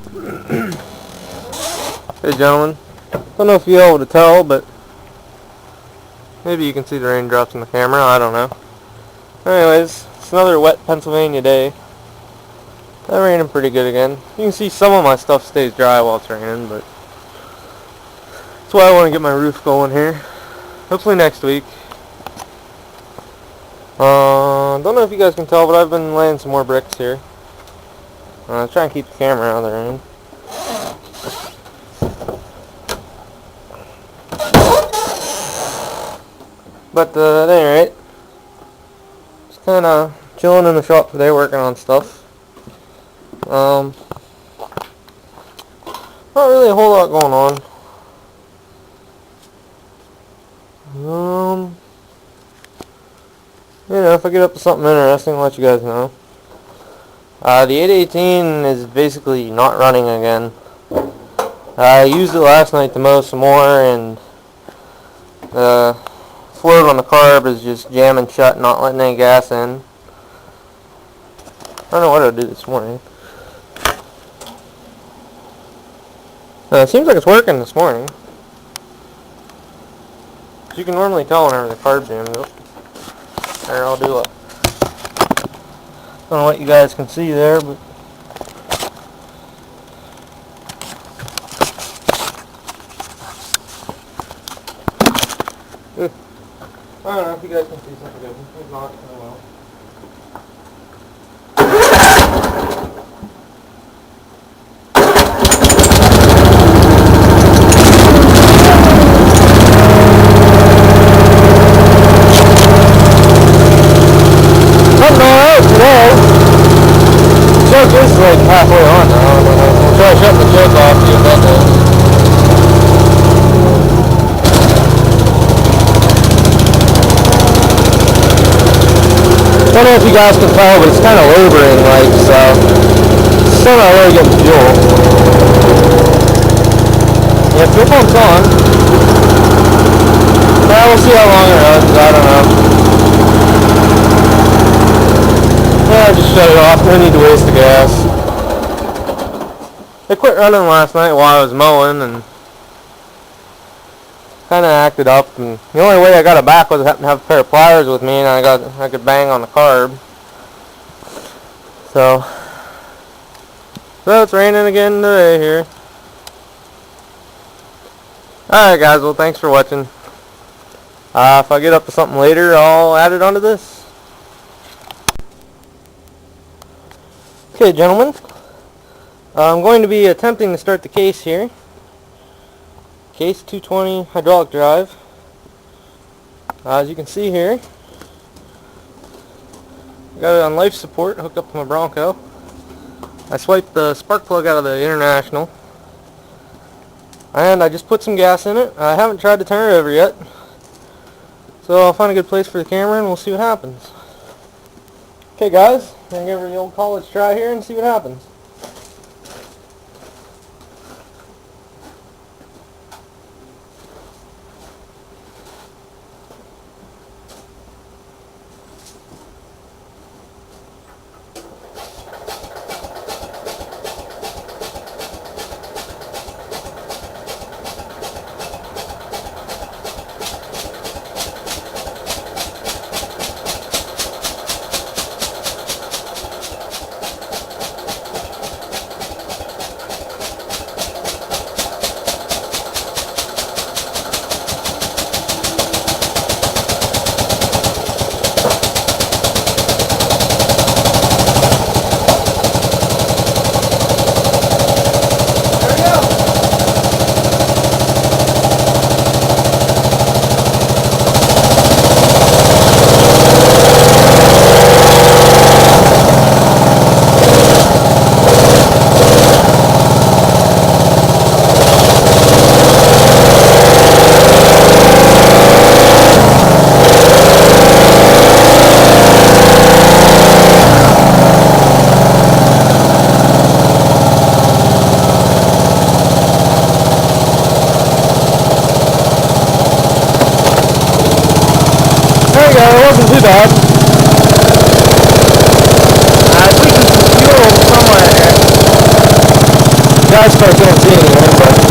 Hey gentlemen, don't know if you're able to tell, but maybe you can see the raindrops in the camera, I don't know. Anyways, it's another wet Pennsylvania day. It's raining pretty good again. You can see some of my stuff stays dry while it's raining, but that's why I want to get my roof going here. Hopefully next week. Don't know if you guys can tell, but I've been laying some more bricks here. Try and keep the camera out of the rain. But at any rate, just kind of chilling in the shop today, working on stuff. Not really a whole lot going on. If I get up to something interesting, I'll let you guys know. The 818 is basically not running again. I used it last night to mow some more, and the float on the carb is just jamming shut, not letting any gas in. I don't know what I'll do this morning. It seems like it's working this morning. You can normally tell whenever the carb jams up. There, I'll do it. I don't know what you guys can see there, but I don't know if you guys can see something good. If not, oh well. Something alright today. Choke is like halfway on now. I'll try shutting the choke off, see if that does. I don't know if you guys can tell, but it's kind of laboring, so still not really getting fuel. Yeah, fuel pump's on. Yeah, we'll see how long it runs, I don't know. Yeah, just shut it off, no need to waste the gas. It quit running last night while I was mowing, and kind of acted up, and the only way I got it back was I happened to have a pair of pliers with me, and I could bang on the carb. So it's raining again today here. Alright guys, well thanks for watching. If I get up to something later, I'll add it onto this. Okay gentlemen, I'm going to be attempting to start the case here. Case 220 hydraulic drive. As you can see here, I got it on life support hooked up to my Bronco. I swiped the spark plug out of the International, and I just put some gas in it. I haven't tried to turn it over yet, so I'll find a good place for the camera and we'll see what happens. Okay guys, I'm going to give her the old college try here and see what happens. guys probably can't see anything, but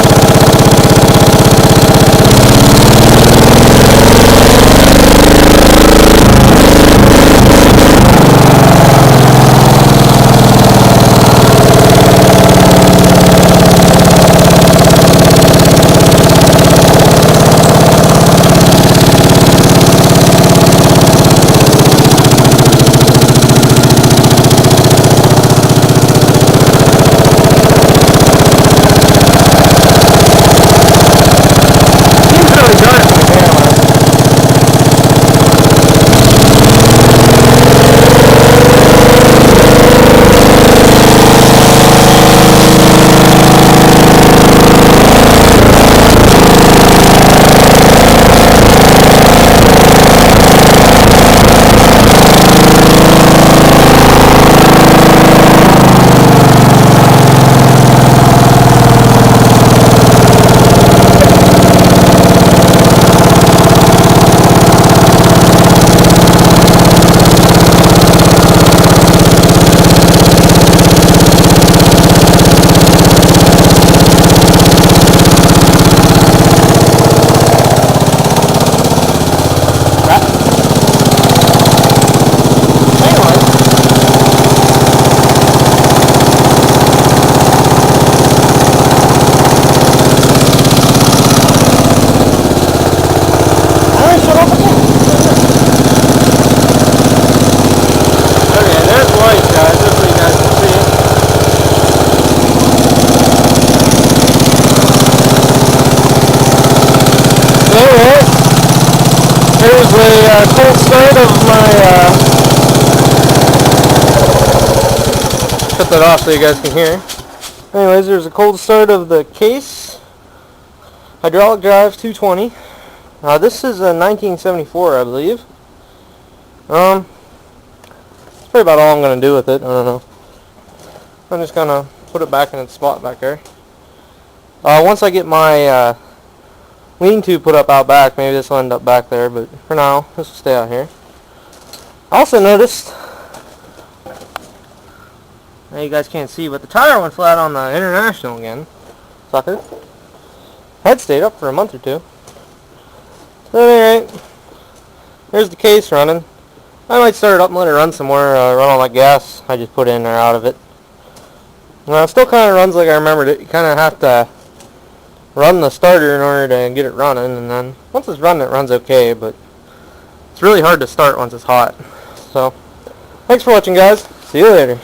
here's a cold start of my, cut that off so you guys can hear. Anyways, there's a cold start of the Case hydraulic drive 220. This is a 1974, I believe. That's probably about all I'm going to do with it. I don't know. I'm just going to put it back in its spot back there. Once I get my lean-to put up out back, maybe this will end up back there, but for now, this will stay out here. I also noticed, now you guys can't see, but the tire went flat on the International again. Sucker. Had stayed up for a month or two. So anyway, there's the Case running. I might start it up and let it run some more, run all that gas I just put in or out of it. Well, it still kind of runs like I remembered it. You kind of have to run the starter in order to get it running, and then once it's running, it runs okay, but it's really hard to start once it's hot. So, thanks for watching, guys. See you later.